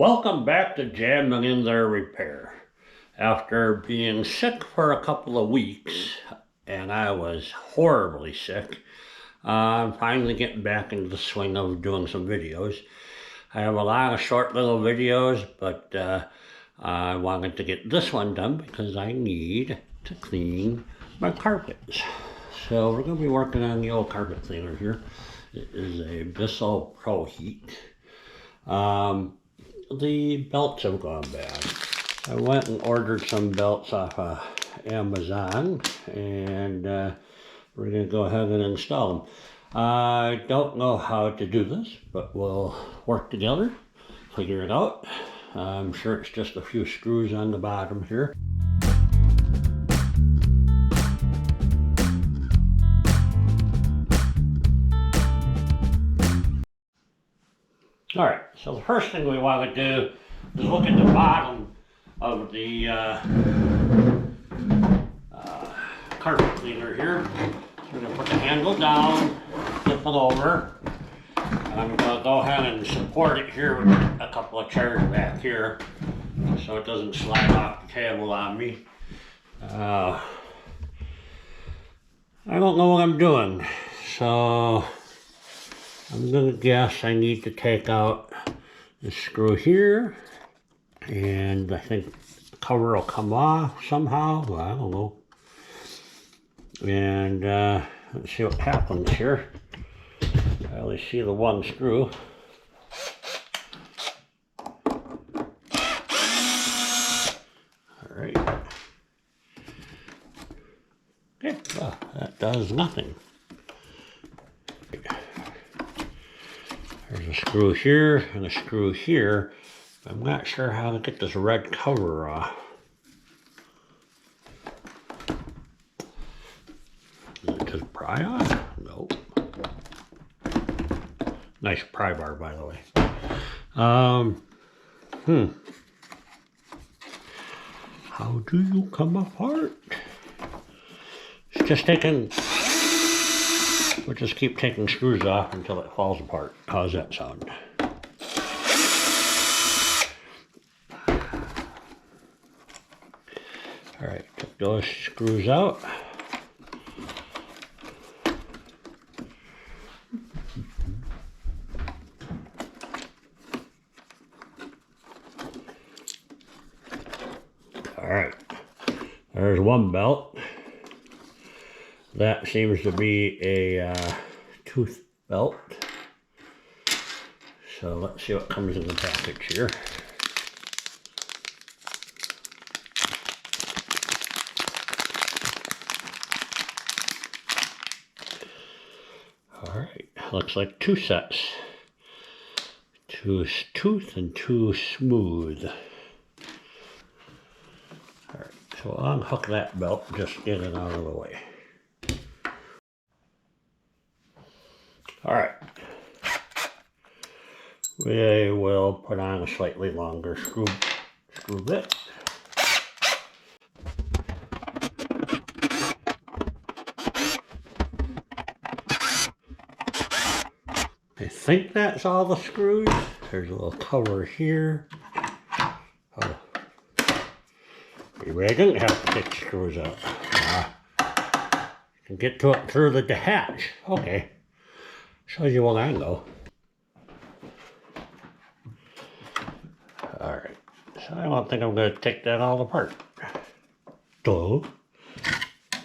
Welcome back to Jamming in There Repair. After being sick for a couple of weeks, and I was horribly sick, I'm finally getting back into the swing of doing some videos. I have a lot of short little videos, but I wanted to get this one done because I need to clean my carpets. So we're going to be working on the old carpet cleaner here. It is a Bissell Pro Heat. The belts have gone bad. I went and ordered some belts off of Amazon, and we're going to go ahead and install them. I don't know how to do this, but we'll work together, figure it out. I'm sure it's just a few screws on the bottom here. Alright, so the first thing we want to do is look at the bottom of the carpet cleaner here. So we're going to put the handle down, flip it over, and I'm going to go ahead and support it here with a couple of chairs back here so it doesn't slide off the table on me. I don't know what I'm doing, so I'm going to guess I need to take out the screw here, and I think the cover will come off somehow. Well, I don't know. And let's see what happens here. I only see the one screw. Alright. Okay, well, that does nothing. There's a screw here and a screw here. I'm not sure how to get this red cover off. Does it just pry off? Nope. Nice pry bar, by the way. How do you come apart? It's just taking... We'll just keep taking screws off until it falls apart. How's that sound? Alright, took those screws out. Alright, there's one belt. That seems to be a tooth belt. So let's see what comes in the package here. Alright, looks like two sets. Two tooth and two smooth. Alright, so I'll unhook that belt and just get it out of the way. Alright, we will put on a slightly longer screw bit. I think that's all the screws. There's a little cover here. Oh, maybe I didn't have to take the screws out. I can get to it through the hatch. Okay. Shows you what I know. Alright, so I don't think I'm going to take that all apart. So,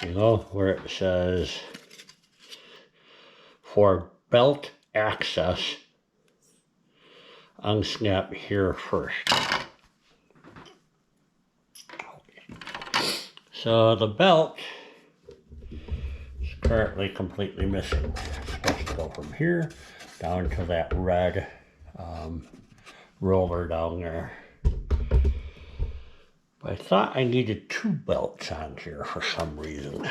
you know, where it says for belt access, unsnap here first. Okay. So the belt is currently completely missing. Supposed to go from here down to that red roller down there. But I thought I needed two belts on here for some reason.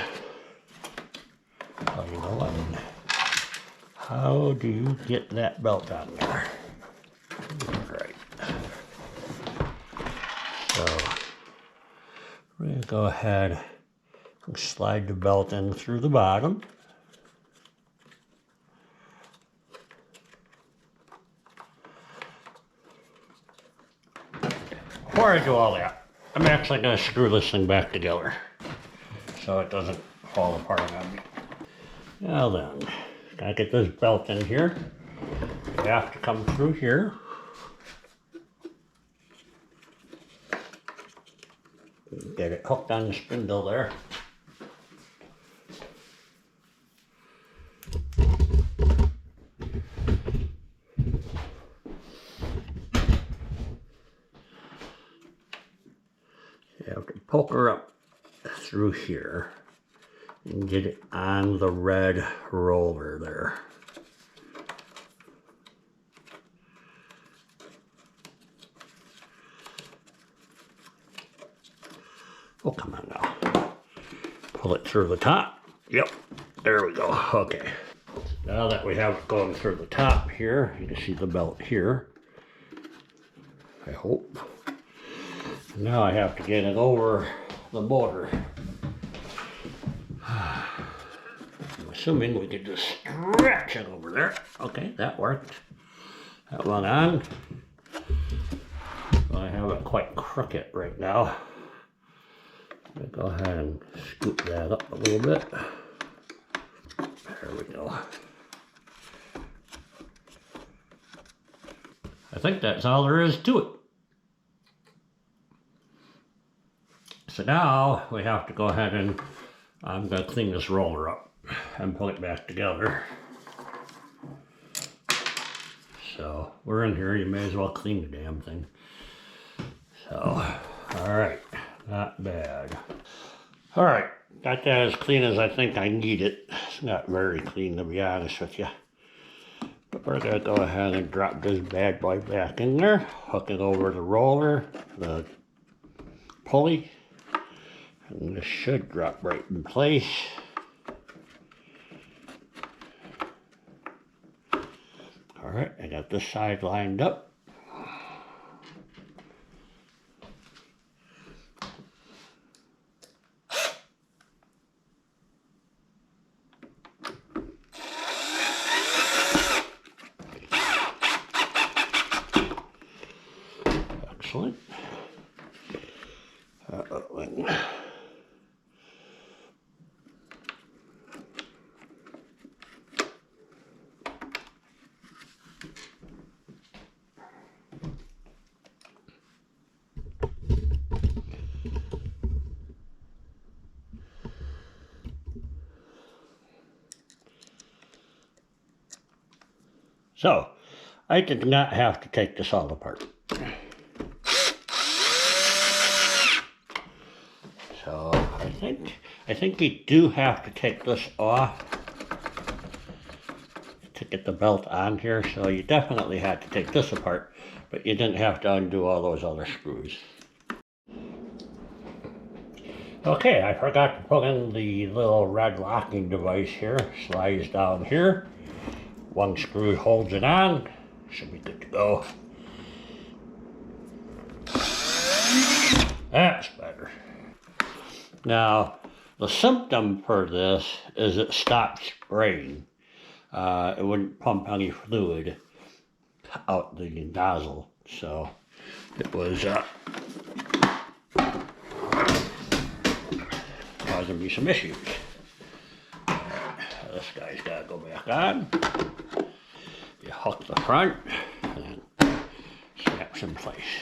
Oh, you know what? How do you get that belt on there? Right. So we're going to go ahead and slide the belt in through the bottom. before I do all that, I'm actually going to screw this thing back together so it doesn't fall apart on me. Now then, gotta get this belt in here. You have to come through here. Get it hooked on the spindle there. You have to poke her up through here and get it on the red roller there. Oh, come on now. Pull it through the top. Yep, there we go. Okay. Now that we have it going through the top here, you can see the belt here. I hope. Now I have to get it over the motor. I'm assuming we could just stretch it over there. Okay, that worked. That one on. Well, I have it quite crooked right now. I'll go ahead and scoop that up a little bit. There we go. I think that's all there is to it. So now we have to go ahead and I'm going to clean this roller up and put it back together. So we're in here, you may as well clean the damn thing. So, alright, not bad. Alright, got that as clean as I think I need it. It's not very clean, to be honest with you. But we're going to go ahead and drop this bad boy back in there, hook it over the roller, the pulley, and this should drop right in place. Alright, I got this side lined up. Excellent. So, I did not have to take this all apart. So, I think you do have to take this off to get the belt on here. So you definitely had to take this apart, but you didn't have to undo all those other screws. Okay, I forgot to put in the little red locking device here. Slides down here. One screw holds it on. Should be good to go. That's better. Now, the symptom for this is it stopped spraying. It wouldn't pump any fluid out the nozzle, so it was causing me some issues. This guy's got to go back on. You hook the front and then snaps in place.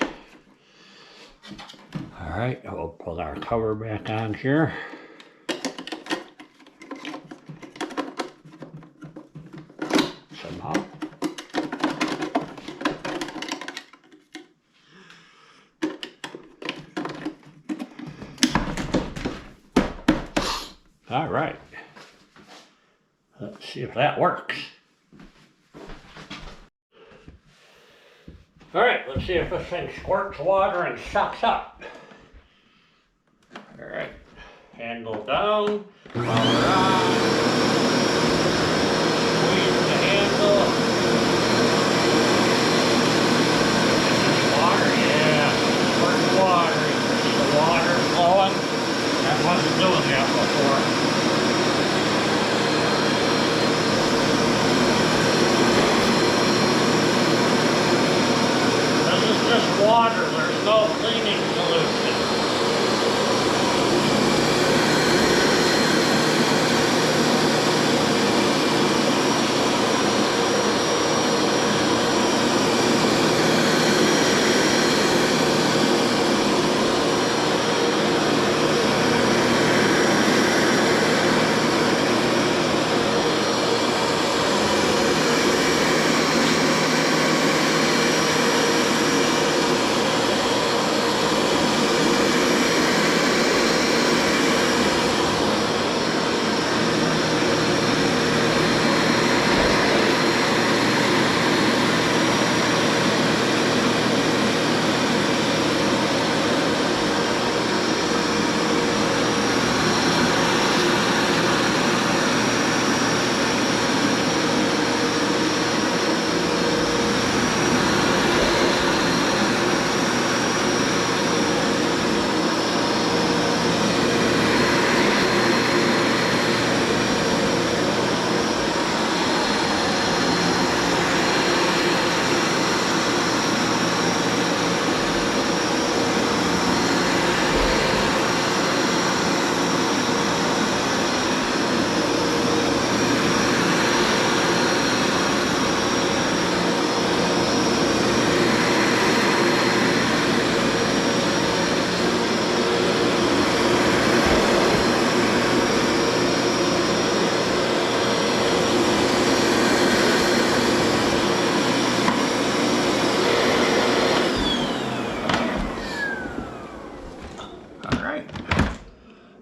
Alright, we'll pull our cover back on here. Somehow. Alright. Let's see if that works. Alright, let's see if this thing squirts water and sucks up. Alright, handle down, power on, squeeze the handle. Water, yeah, squirting water. The water flowing. That wasn't doing that before. This is just water. There's no cleaning solution.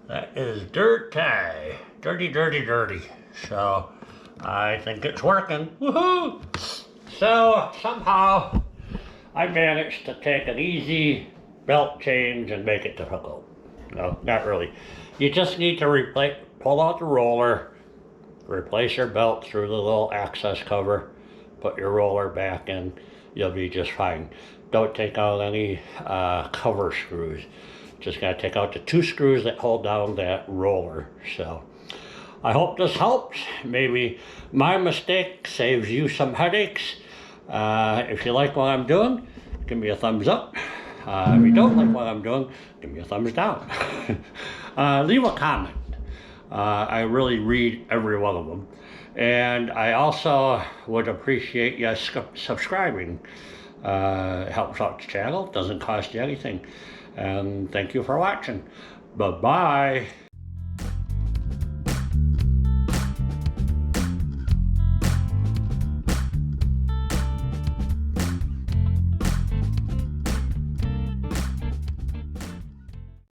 That is dirty. Dirty. So I think it's working. Woohoo! So somehow I managed to take an easy belt change and make it difficult. No, not really. You just need to pull out the roller, replace your belt through the little access cover, put your roller back in, you'll be just fine. Don't take out any cover screws. Just gotta take out the 2 screws that hold down that roller. So I hope this helps. Maybe my mistake saves you some headaches. If you like what I'm doing, give me a thumbs up. If you don't like what I'm doing, give me a thumbs down. Leave a comment. I really read every one of them. And I also would appreciate you subscribing. It helps out the channel, doesn't cost you anything. And thank you for watching. Bye-bye.